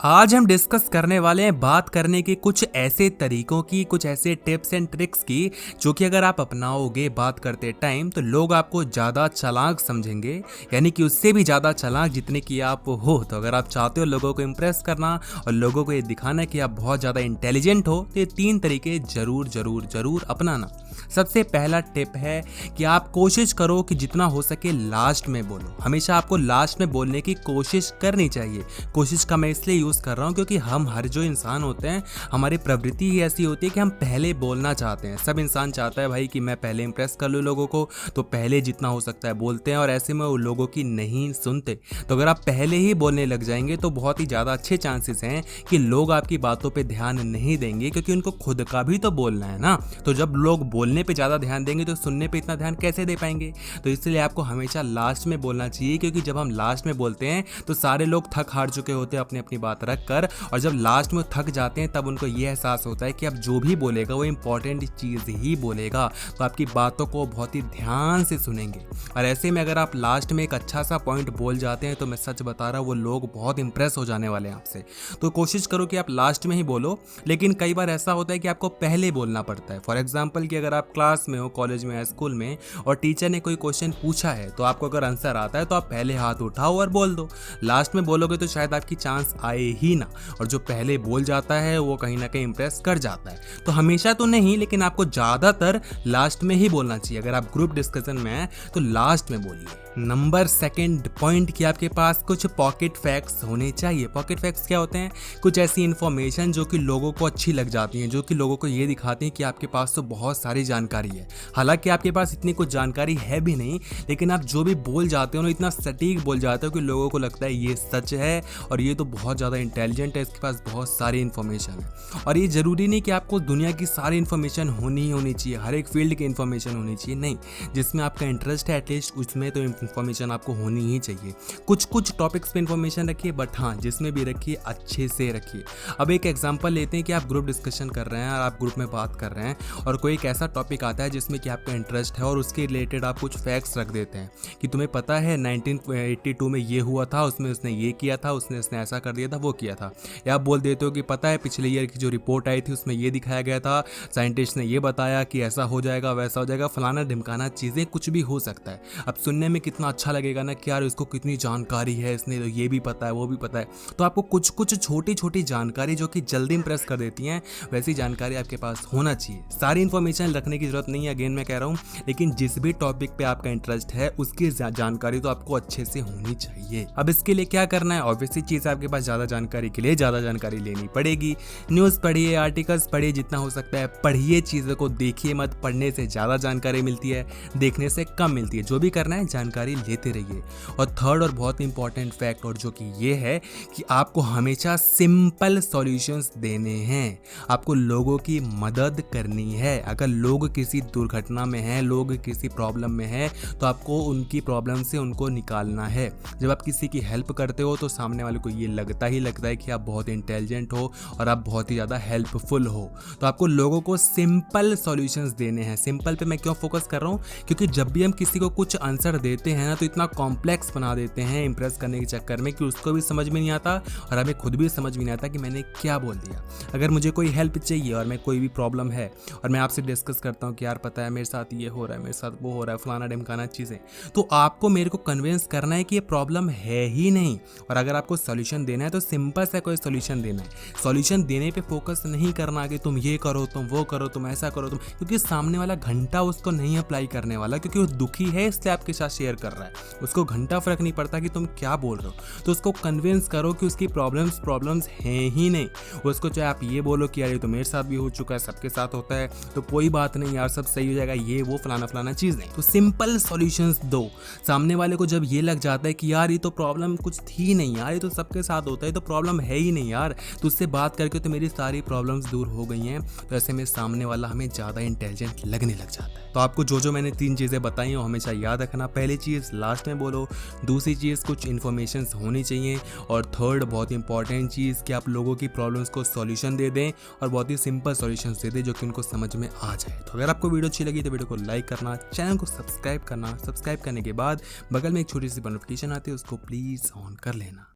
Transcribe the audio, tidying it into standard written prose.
आज हम डिस्कस करने वाले हैं बात करने के कुछ ऐसे तरीकों की, कुछ ऐसे टिप्स एंड ट्रिक्स की जो कि अगर आप अपनाओगे बात करते टाइम तो लोग आपको ज़्यादा चालाक समझेंगे, यानी कि उससे भी ज़्यादा चालाक जितने की आप हो। तो अगर आप चाहते हो लोगों को इम्प्रेस करना और लोगों को ये दिखाना कि आप बहुत ज़्यादा इंटेलिजेंट हो तो ये 3 तरीके ज़रूर ज़रूर ज़रूर अपनाना। सबसे पहला टिप है कि आप कोशिश करो कि जितना हो सके लास्ट में बोलो। हमेशा आपको लास्ट में बोलने की कोशिश करनी चाहिए। कोशिश का मैं इसलिए यूज़ कर रहा हूँ क्योंकि हम हर जो इंसान होते हैं हमारी प्रवृत्ति ही ऐसी होती है कि हम पहले बोलना चाहते हैं। सब इंसान चाहता है भाई कि मैं पहले इंप्रेस कर लूँ लोगों को, तो पहले जितना हो सकता है बोलते हैं और ऐसे में वो लोगों की नहीं सुनते। तो अगर आप पहले ही बोलने लग जाएंगे तो बहुत ही ज़्यादा अच्छे चांसेस हैं कि लोग आपकी बातों पर ध्यान नहीं देंगे, क्योंकि उनको खुद का भी तो बोलना है ना। तो जब लोग बोलने पे ज़्यादा ध्यान देंगे तो सुनने पे इतना ध्यान कैसे दे पाएंगे। तो इसलिए आपको हमेशा लास्ट में बोलना चाहिए, क्योंकि जब हम लास्ट में बोलते हैं तो सारे लोग थक हार चुके होते हैं अपनी अपनी बात रख कर, और जब लास्ट में थक जाते हैं तब उनको ये एहसास होता है कि अब जो भी बोलेगा वो इंपॉर्टेंट चीज़ ही बोलेगा, तो आपकी बातों को बहुत ही ध्यान से सुनेंगे। और ऐसे में अगर आप लास्ट में एक अच्छा सा पॉइंट बोल जाते हैं तो मैं सच बता रहा हूँ वो लोग बहुत इंप्रेस हो जाने वाले हैं आपसे। तो कोशिश करो कि आप लास्ट में ही बोलो, लेकिन कई बार ऐसा होता है कि आपको पहले बोलना पड़ता है। फॉर एग्जाम्पल कि अगर आप क्लास में हो, कॉलेज में, स्कूल में, और टीचर ने कोई क्वेश्चन पूछा है तो आपको अगर आंसर आता है तो आप पहले हाथ उठाओ और बोल दो। लास्ट में बोलोगे तो शायद आपकी चांस आए ही ना, और जो पहले बोल जाता है वो कहीं ना कहीं इंप्रेस कर जाता है। तो हमेशा तो नहीं, लेकिन आपको ज़्यादातर लास्ट में ही बोलना चाहिए। अगर आप ग्रुप डिस्कशन में हैं तो लास्ट में बोलिए। नंबर सेकंड पॉइंट कि आपके पास कुछ पॉकेट फैक्ट्स होने चाहिए। पॉकेट फैक्ट्स क्या होते हैं? कुछ ऐसी इंफॉर्मेशन जो कि लोगों को अच्छी लग जाती हैं, जो कि लोगों को ये दिखाती हैं कि आपके पास तो बहुत सारी जानकारी है। हालांकि आपके पास इतनी कुछ जानकारी है भी नहीं, लेकिन आप जो भी बोल जाते हो ना इतना सटीक बोल जाते हो कि लोगों को लगता है ये सच है और ये तो बहुत ज़्यादा इंटेलिजेंट है, इसके पास बहुत सारी इन्फॉर्मेशन है। और ये ज़रूरी नहीं कि आपको दुनिया की सारी इन्फॉर्मेशन होनी चाहिए, हर एक फील्ड की इन्फॉर्मेशन होनी चाहिए, नहीं। जिसमें आपका इंटरेस्ट है एटलीस्ट उसमें तो इन्फॉर्मेशन आपको होनी ही चाहिए। कुछ टॉपिक्स पे इन्फॉर्मेशन रखिए, बट हाँ जिसमें भी रखिए अच्छे से रखिए। अब एक एग्जांपल लेते हैं कि आप ग्रुप डिस्कशन कर रहे हैं और आप ग्रुप में बात कर रहे हैं और कोई एक ऐसा टॉपिक आता है जिसमें कि आपका इंटरेस्ट है और उसके रिलेटेड आप कुछ फैक्ट्स रख देते हैं कि तुम्हें पता है 1982 में ये हुआ था, उसमें उसने ये किया था, उसने ऐसा कर दिया था, वो किया था। या आप बोल देते हो कि पता है पिछले ईयर की जो रिपोर्ट आई थी उसमें ये दिखाया गया था, साइंटिस्ट ने ये बताया कि ऐसा हो जाएगा, वैसा हो जाएगा, फलाना ढिमकाना, चीज़ें कुछ भी हो सकता है। अब सुनने में कितना अच्छा लगेगा ना कि यार इसको कितनी जानकारी है, इसने तो ये भी पता है, वो भी पता है। तो आपको कुछ छोटी छोटी जानकारी जो कि जल्दी इंप्रेस कर देती हैं, वैसी जानकारी आपके पास होना चाहिए। सारी इन्फॉर्मेशन रखने की जरूरत नहीं है, अगेन मैं कह रहा हूँ, लेकिन जिस भी टॉपिक पे आपका इंटरेस्ट है उसकी जानकारी तो आपको अच्छे से होनी चाहिए। अब इसके लिए क्या करना है? ऑब्वियसली चीज़, आपके पास ज़्यादा जानकारी के लिए ज़्यादा जानकारी लेनी पड़ेगी। न्यूज़ पढ़िए, आर्टिकल्स पढ़िए, जितना हो सकता है पढ़िए, चीज़ों को देखिए मत। पढ़ने से ज़्यादा जानकारी मिलती है, देखने से कम मिलती है। जो भी करना है जानकारी लेते रहिए। और थर्ड और बहुत इंपॉर्टेंट फैक्ट और जो कि ये है कि आपको हमेशा सिंपल सॉल्यूशंस देने हैं। आपको लोगों की मदद करनी है। अगर लोग किसी दुर्घटना में हैं, लोग किसी प्रॉब्लम में हैं, तो आपको उनकी प्रॉब्लम से उनको निकालना है। जब आप किसी की हेल्प करते हो तो सामने वाले को ये लगता है कि आप बहुत इंटेलिजेंट हो और आप बहुत ही ज़्यादा हेल्पफुल हो। तो आपको लोगों को सिंपल सॉल्यूशंस देने हैं। सिंपल पे मैं क्यों फोकस कर रहा हूँ? क्योंकि जब भी हम किसी को कुछ आंसर देते हैं ना तो इतना कॉम्प्लेक्स बना देते हैं इंप्रेस करने के चक्कर में कि उसको भी समझ में नहीं आता और हमें खुद भी समझ में नहीं आता कि मैंने क्या बोल दिया। अगर मुझे कोई हेल्प चाहिए और मैं कोई भी प्रॉब्लम है और मैं आपसे डिस्कस करता हूँ कि यार पता है मेरे साथ ये हो रहा है, मेरे साथ वो हो रहा है, फलाना ढिमकाना चीज़ें, तो आपको मेरे को कन्विंस करना है कि ये प्रॉब्लम है ही नहीं। और अगर आपको सॉल्यूशन देना है तो सिंपल सा कोई सॉल्यूशन देना है। सॉल्यूशन देने पे फोकस नहीं करना कि तुम ये करो, तुम वो करो, तुम ऐसा करो, तुम, क्योंकि सामने वाला घंटा उसको नहीं अप्लाई करने वाला, क्योंकि वो दुखी है इसलिए आपके साथ शेयर कर रहा है। उसको घंटा फर्क नहीं पड़ता कि तुम क्या बोल रहे हो। तो उसको कन्विंस करो कि उसकी प्रॉब्लम्स हैं ही नहीं। उसको चाहे आप ये बोलो कि यार ये तो मेरे साथ भी हो चुका है, सबके साथ होता है, तो कोई बात नहीं यार, सब सही हो जाएगा, ये वो फलाना फलाना चीज़ नहीं। तो सिंपल सॉल्यूशंस दो। सामने वाले को जब ये लग जाता है कि यार ये तो प्रॉब्लम कुछ थी नहीं यार, ये तो सबके साथ होता है, तो प्रॉब्लम है ही नहीं यार, तो उससे बात करके तो मेरी सारी प्रॉब्लम्स दूर हो गई हैं, तो ऐसे में सामने वाला हमें ज़्यादा इंटेलिजेंट लगने लग जाता है। तो आपको जो मैंने 3 चीज़ें बताई हैं वो हमेशा याद रखना। पहली चीज़ लास्ट में बोलो, दूसरी चीज़ कुछ इन्फॉर्मेशन होनी चाहिए, और थर्ड बहुत इंपॉर्टेंट चीज़ कि आप लोगों की प्रॉब्लम्स को सॉल्यूशन दे दें और बहुत ही सिंपल सॉल्यूशंस दे दें जो कि उनको समझ में आ जाए। तो अगर आपको वीडियो अच्छी लगी तो वीडियो को लाइक करना, चैनल को सब्सक्राइब करना, सब्सक्राइब करने के बाद बगल में एक छोटी सी नोटिफिकेशन आती है उसको प्लीज़ ऑन कर लेना।